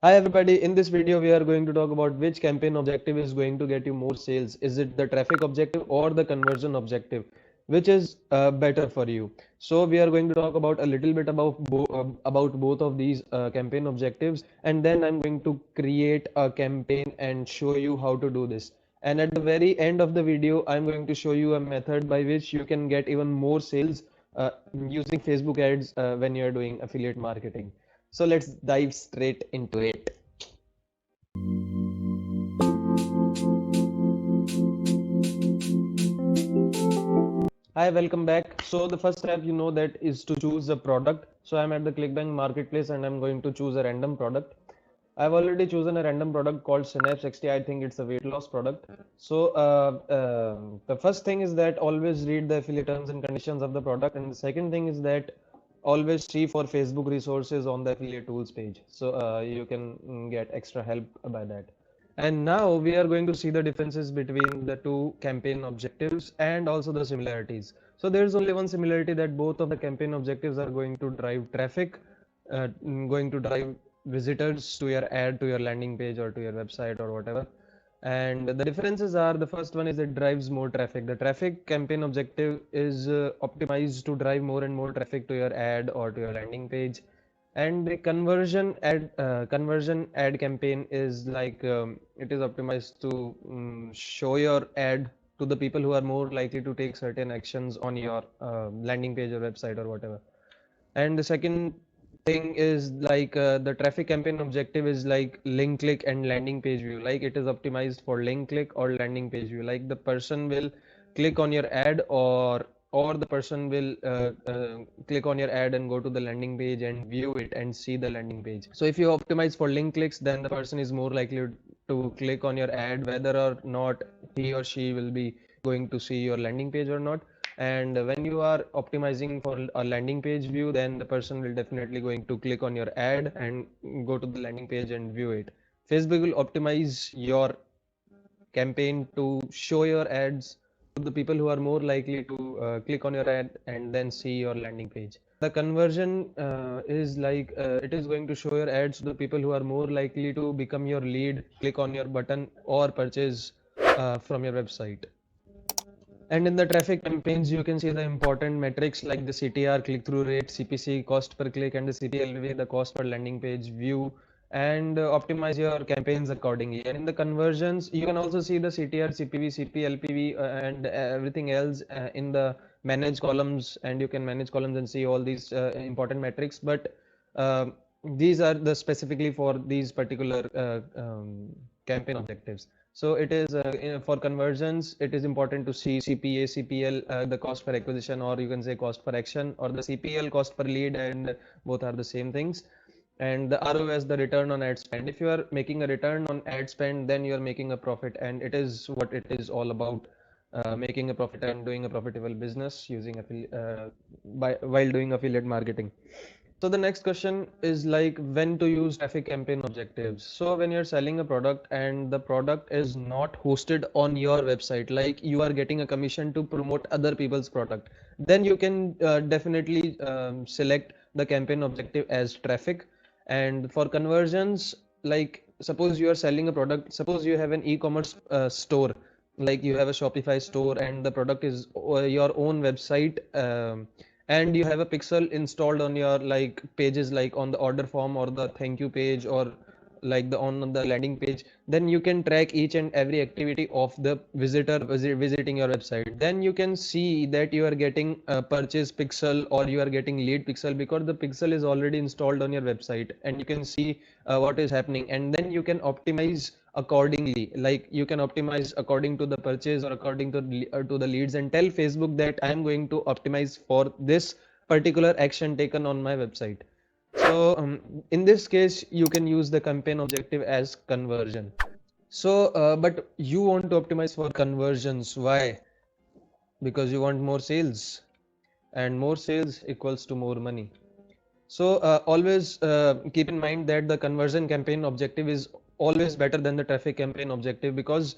Hi everybody, in this video we are going to talk about which campaign objective is going to get you more sales. Is it the traffic objective or the conversion objective? Which is better for you? So we are going to talk about a little bit about both of these campaign objectives, and then I'm going to create a campaign and show you how to do this. And at the very end of the video, I'm going to show you a method by which you can get even more sales uh, using Facebook ads when you're doing affiliate marketing. So let's dive straight into it. Hi, welcome back. So the first step that is to choose a product. So I'm at the ClickBank marketplace and I'm going to choose a random product. I've already chosen a random product called Synapse XT. I think it's a weight loss product. So the first thing is that always read the affiliate terms and conditions of the product, and the second thing is that always see for Facebook resources on the affiliate tools page. So you can get extra help by that. And now we are going to see the differences between the two campaign objectives and also the similarities. So there's only one similarity, that both of the campaign objectives are going to drive traffic, going to drive visitors to your ad, to your landing page, or to your website, or whatever. And the differences are, the first one is it drives more traffic. The traffic campaign objective is optimized to drive more and more traffic to your ad or to your landing page. And the conversion ad campaign is like it is optimized to show your ad to the people who are more likely to take certain actions on your landing page or website or whatever. And the second thing is like the traffic campaign objective is like link click and landing page view. Like it is optimized for link click or landing page view. Like the person will click on your ad, or the person will click on your ad and go to the landing page and view it and see the landing page. So if you optimize for link clicks, then the person is more likely to click on your ad whether or not he or she will be going to see your landing page or not. And when you are optimizing for a landing page view, then the person will definitely going to click on your ad and go to the landing page and view it. Facebook will optimize your campaign to show your ads to the people who are more likely to click on your ad and then see your landing page. The conversion is like it is going to show your ads to the people who are more likely to become your lead, click on your button, or purchase from your website. And in the traffic campaigns, you can see the important metrics like the CTR, click-through rate, CPC, cost per click, and the CPLV, the cost per landing page view, and optimize your campaigns accordingly. And in the conversions, you can also see the CTR, CPV, CPLPV, and everything else in the manage columns, and you can manage columns and see all these important metrics. But uh, these are the specifically for these particular campaign objectives. So it is for conversions, it is important to see CPA, CPL, the cost per acquisition, or you can say cost per action, or the CPL, cost per lead, and both are the same things. And the ROS, the return on ad spend. If you are making a return on ad spend, then you are making a profit, and it is what it is all about, making a profit and doing a profitable business using while doing affiliate marketing. So the next question is like when to use traffic campaign objectives. So when you're selling a product and the product is not hosted on your website, like you are getting a commission to promote other people's product, then you can definitely select the campaign objective as traffic. And for conversions, like suppose you are selling a product, suppose you have an e-commerce store, like you have a Shopify store and the product is your own website. And you have a pixel installed on your like pages, like on the order form or the thank you page, or like the on the landing page, then you can track each and every activity of the visiting your website. Then you can see that you are getting a purchase pixel or you are getting lead pixel, because the pixel is already installed on your website and you can see what is happening, and then you can optimize accordingly. Like you can optimize according to the purchase or according to the leads, and tell Facebook that I am going to optimize for this particular action taken on my website. So in this case, you can use the campaign objective as conversion. So, but you want to optimize for conversions. Why? Because you want more sales, and more sales equals to more money. So always keep in mind that the conversion campaign objective is always better than the traffic campaign objective, because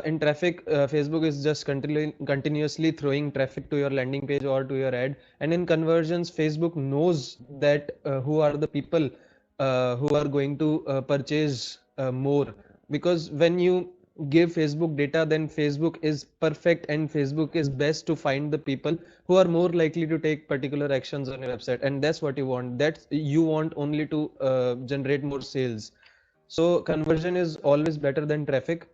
in traffic, Facebook is just continuously throwing traffic to your landing page or to your ad, and in conversions, Facebook knows that who are the people who are going to purchase more, because when you give Facebook data, then Facebook is perfect and Facebook is best to find the people who are more likely to take particular actions on your website, and that's what you want. That's you want only to generate more sales. So conversion is always better than traffic.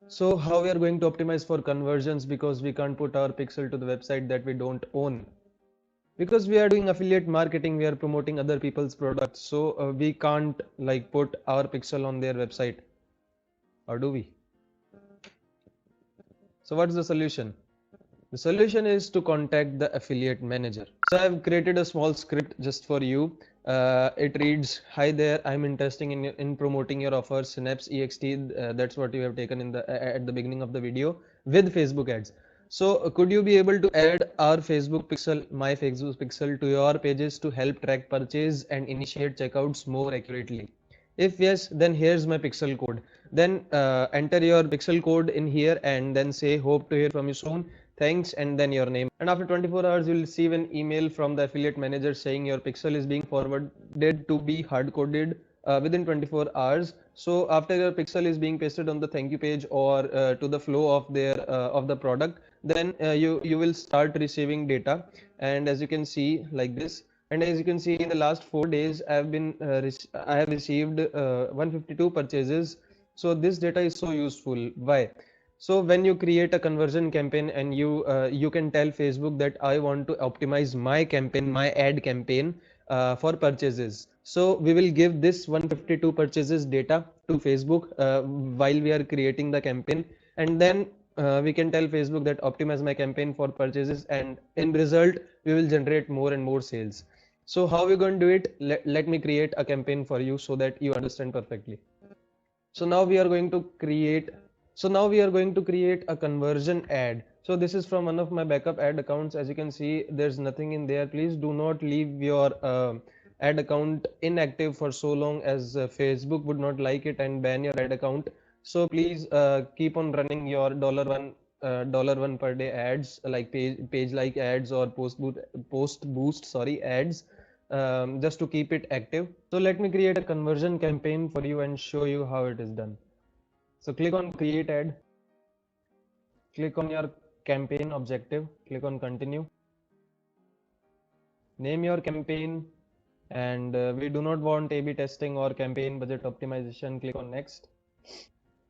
So how we are going to optimize for conversions, because we can't put our pixel to the website that we don't own, because we are doing affiliate marketing, we are promoting other people's products, so we can't like put our pixel on their website, or do we? So what's the solution? The solution is to contact the affiliate manager. So I've created a small script just for you. It reads, hi there, I'm interested in promoting your offer Synapse EXT. That's what you have taken in the at the beginning of the video with Facebook ads. So could you be able to add our Facebook pixel, my Facebook pixel, to your pages to help track purchase and initiate checkouts more accurately? If yes, then here's my pixel code. Then enter your pixel code in here and then say hope to hear from you soon. Thanks, and then your name. And after 24 hours, you'll receive an email from the affiliate manager saying your pixel is being forwarded to be hard coded within 24 hours. So after your pixel is being pasted on the thank you page or to the flow of their of the product, then you will start receiving data. And as you can see, like this. And as you can see, in the last 4 days, I have received 152 purchases. So this data is so useful. Why? So when you create a conversion campaign and you can tell Facebook that I want to optimize my campaign, my ad campaign for purchases. So we will give this 152 purchases data to Facebook while we are creating the campaign, and then we can tell Facebook that optimize my campaign for purchases, and in result we will generate more and more sales. So how we going to do it? Let me create a campaign for you so that you understand perfectly. So now we are going to create a conversion ad. So this is from one of my backup ad accounts. As you can see, there's nothing in there. Please do not leave your ad account inactive for so long, as Facebook would not like it and ban your ad account. So please keep on running your $1 per day ads, like page like ads or post boost ads, just to keep it active. So let me create a conversion campaign for you and show you how it is done. So click on create ad, click on your campaign objective, click on continue, name your campaign, and we do not want A/B testing or campaign budget optimization. Click on next.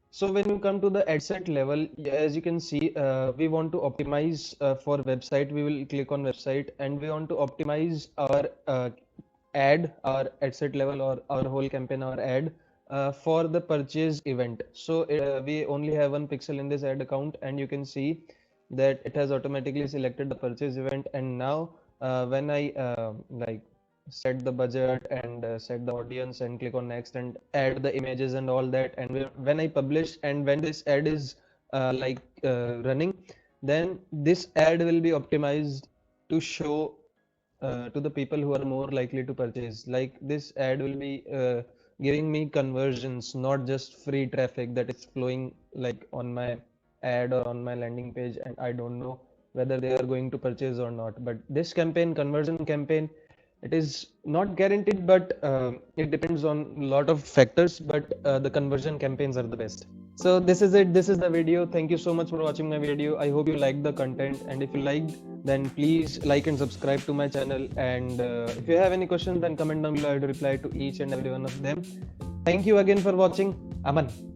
So when you come to the ad set level, as you can see, we want to optimize for website. We will click on website, and we want to optimize our our ad set level, or our whole campaign, our ad for the purchase event. So we only have one pixel in this ad account, and you can see that it has automatically selected the purchase event. And now when I like set the budget and set the audience and click on next and add the images and all that, and when I publish and when this ad is running, then this ad will be optimized to show to the people who are more likely to purchase. Like this ad will be giving me conversions, not just free traffic that is flowing like on my ad or on my landing page, and I don't know whether they are going to purchase or not. But this campaign, conversion campaign, it is not guaranteed, but it depends on a lot of factors, but the conversion campaigns are the best. So this is it. This is the video. Thank you so much for watching my video. I hope you liked the content, and if you liked, then please like and subscribe to my channel. And if you have any questions, then comment down below. I will reply to each and every one of them. Thank you again for watching. Aman.